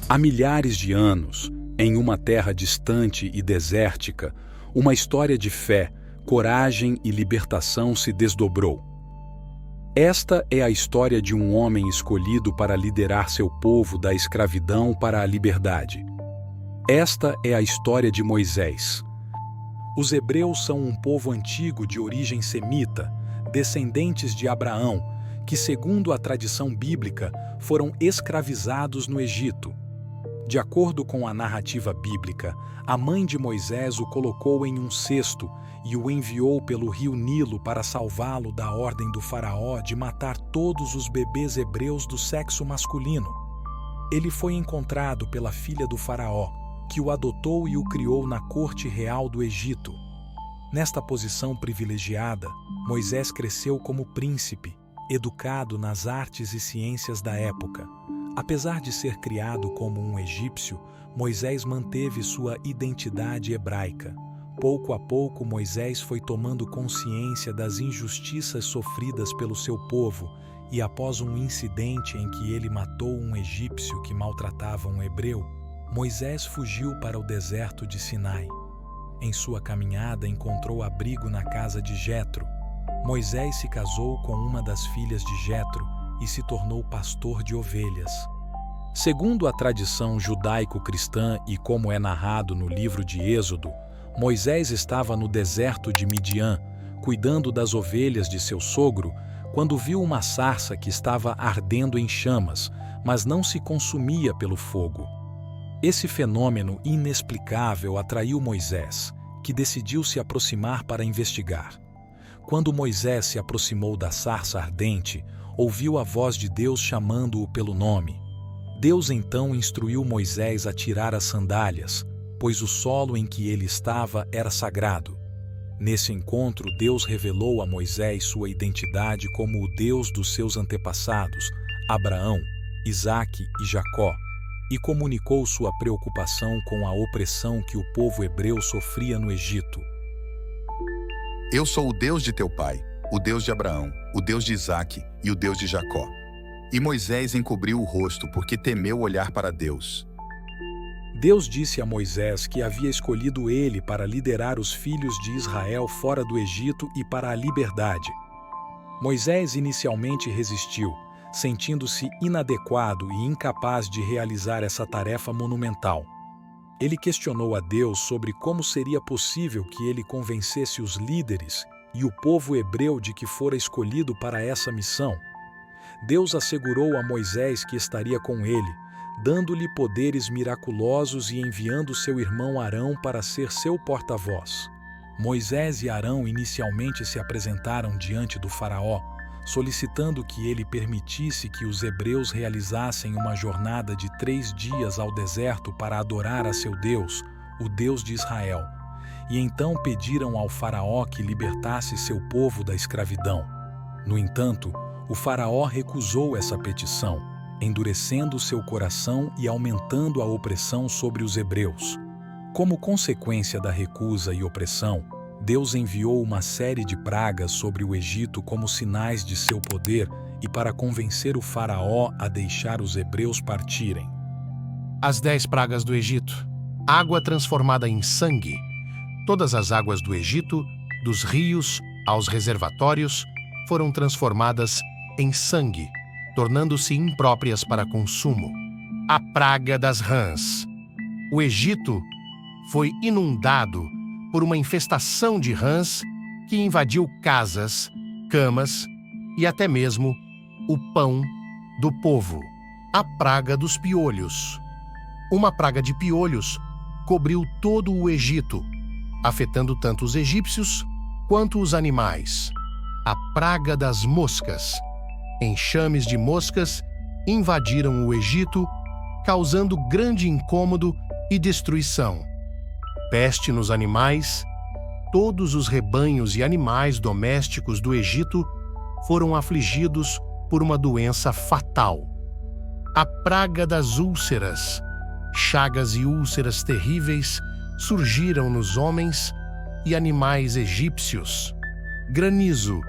Há milhares de anos, em uma terra distante e desértica, uma história de fé, coragem e libertação se desdobrou. Esta é a história de um homem escolhido para liderar seu povo da escravidão para a liberdade. Esta é a história de Moisés. Os hebreus são um povo antigo de origem semita, descendentes de Abraão, que, segundo a tradição bíblica, foram escravizados no Egito. De acordo com a narrativa bíblica, a mãe de Moisés o colocou em um cesto e o enviou pelo rio Nilo para salvá-lo da ordem do faraó de matar todos os bebês hebreus do sexo masculino. Ele foi encontrado pela filha do faraó, que o adotou e o criou na corte real do Egito. Nesta posição privilegiada, Moisés cresceu como príncipe, educado nas artes e ciências da época. Apesar de ser criado como um egípcio, Moisés manteve sua identidade hebraica. Pouco a pouco, Moisés foi tomando consciência das injustiças sofridas pelo seu povo e, após um incidente em que ele matou um egípcio que maltratava um hebreu, Moisés fugiu para o deserto de Sinai. Em sua caminhada, encontrou abrigo na casa de Jetro. Moisés se casou com uma das filhas de Jetro e se tornou pastor de ovelhas. Segundo a tradição judaico-cristã e como é narrado no livro de Êxodo, Moisés estava no deserto de Midian, cuidando das ovelhas de seu sogro, quando viu uma sarça que estava ardendo em chamas, mas não se consumia pelo fogo. Esse fenômeno inexplicável atraiu Moisés, que decidiu se aproximar para investigar. Quando Moisés se aproximou da sarça ardente, ouviu a voz de Deus chamando-o pelo nome. Deus então instruiu Moisés a tirar as sandálias, pois o solo em que ele estava era sagrado. Nesse encontro, Deus revelou a Moisés sua identidade como o Deus dos seus antepassados, Abraão, Isaque e Jacó, e comunicou sua preocupação com a opressão que o povo hebreu sofria no Egito. Eu sou o Deus de teu pai, o Deus de Abraão, o Deus de Isaque e o Deus de Jacó. E Moisés encobriu o rosto porque temeu olhar para Deus. Deus disse a Moisés que havia escolhido ele para liderar os filhos de Israel fora do Egito e para a liberdade. Moisés inicialmente resistiu, sentindo-se inadequado e incapaz de realizar essa tarefa monumental. Ele questionou a Deus sobre como seria possível que ele convencesse os líderes e o povo hebreu de que fora escolhido para essa missão. Deus assegurou a Moisés que estaria com ele, dando-lhe poderes miraculosos e enviando seu irmão Arão para ser seu porta-voz. Moisés e Arão inicialmente se apresentaram diante do faraó, solicitando que ele permitisse que os hebreus realizassem uma jornada de 3 dias ao deserto para adorar a seu Deus, o Deus de Israel, e então pediram ao faraó que libertasse seu povo da escravidão. No entanto, o faraó recusou essa petição, endurecendo seu coração e aumentando a opressão sobre os hebreus. Como consequência da recusa e opressão, Deus enviou uma série de pragas sobre o Egito como sinais de seu poder e para convencer o faraó a deixar os hebreus partirem. As 10 pragas do Egito. Água transformada em sangue. Todas as águas do Egito, dos rios aos reservatórios, foram transformadas em sangue, tornando-se impróprias para consumo. A praga das rãs. O Egito foi inundado por uma infestação de rãs que invadiu casas, camas e até mesmo o pão do povo. A praga dos piolhos. Uma praga de piolhos cobriu todo o Egito, afetando tanto os egípcios quanto os animais. A praga das moscas. Enxames de moscas invadiram o Egito, causando grande incômodo e destruição. Peste nos animais. Todos os rebanhos e animais domésticos do Egito foram afligidos por uma doença fatal. A praga das úlceras. Chagas e úlceras terríveis surgiram nos homens e animais egípcios. Granizo.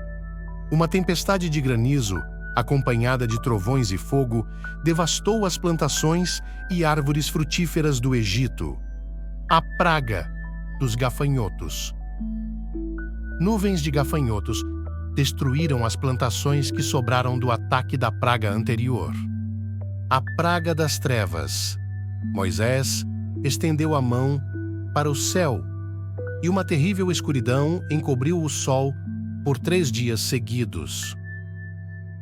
Uma tempestade de granizo acompanhada de trovões e fogo, devastou as plantações e árvores frutíferas do Egito. A praga dos gafanhotos. Nuvens de gafanhotos destruíram as plantações que sobraram do ataque da praga anterior. A praga das trevas. Moisés estendeu a mão para o céu, e uma terrível escuridão encobriu o sol por 3 dias seguidos.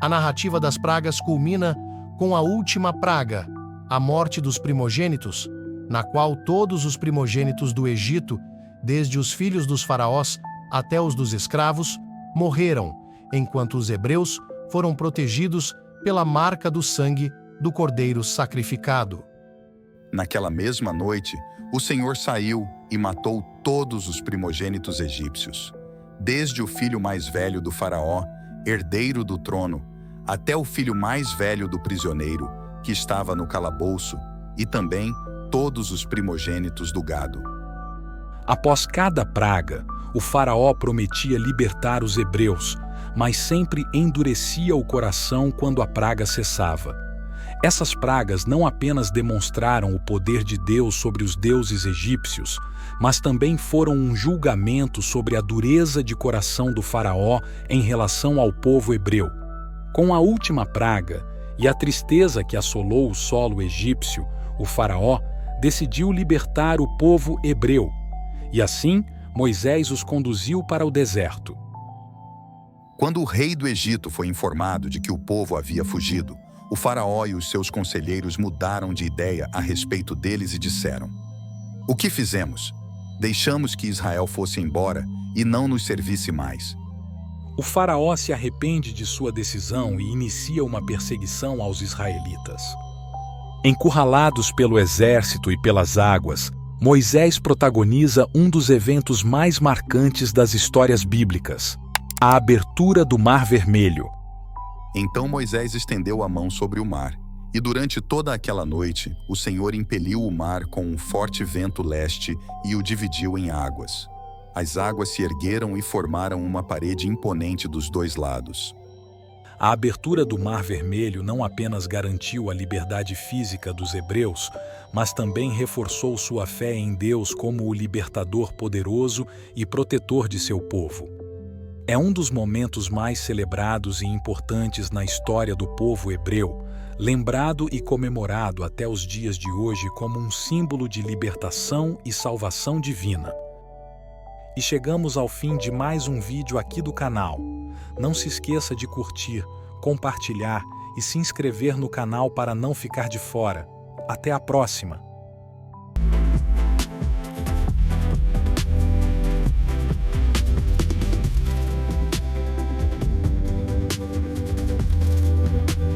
A narrativa das pragas culmina com a última praga, a morte dos primogênitos, na qual todos os primogênitos do Egito, desde os filhos dos faraós até os dos escravos, morreram, enquanto os hebreus foram protegidos pela marca do sangue do cordeiro sacrificado. Naquela mesma noite, o Senhor saiu e matou todos os primogênitos egípcios, desde o filho mais velho do faraó, herdeiro do trono, até o filho mais velho do prisioneiro, que estava no calabouço, e também todos os primogênitos do gado. Após cada praga, o faraó prometia libertar os hebreus, mas sempre endurecia o coração quando a praga cessava. Essas pragas não apenas demonstraram o poder de Deus sobre os deuses egípcios, mas também foram um julgamento sobre a dureza de coração do faraó em relação ao povo hebreu. Com a última praga e a tristeza que assolou o solo egípcio, o faraó decidiu libertar o povo hebreu. E assim, Moisés os conduziu para o deserto. Quando o rei do Egito foi informado de que o povo havia fugido, o faraó e os seus conselheiros mudaram de ideia a respeito deles e disseram: "O que fizemos? Deixamos que Israel fosse embora e não nos servisse mais." O faraó se arrepende de sua decisão e inicia uma perseguição aos israelitas. Encurralados pelo exército e pelas águas, Moisés protagoniza um dos eventos mais marcantes das histórias bíblicas: a abertura do Mar Vermelho. Então Moisés estendeu a mão sobre o mar, e durante toda aquela noite, o Senhor impeliu o mar com um forte vento leste e o dividiu em águas. As águas se ergueram e formaram uma parede imponente dos 2 lados. A abertura do Mar Vermelho não apenas garantiu a liberdade física dos hebreus, mas também reforçou sua fé em Deus como o libertador poderoso e protetor de seu povo. É um dos momentos mais celebrados e importantes na história do povo hebreu, lembrado e comemorado até os dias de hoje como um símbolo de libertação e salvação divina. E chegamos ao fim de mais um vídeo aqui do canal. Não se esqueça de curtir, compartilhar e se inscrever no canal para não ficar de fora. Até a próxima!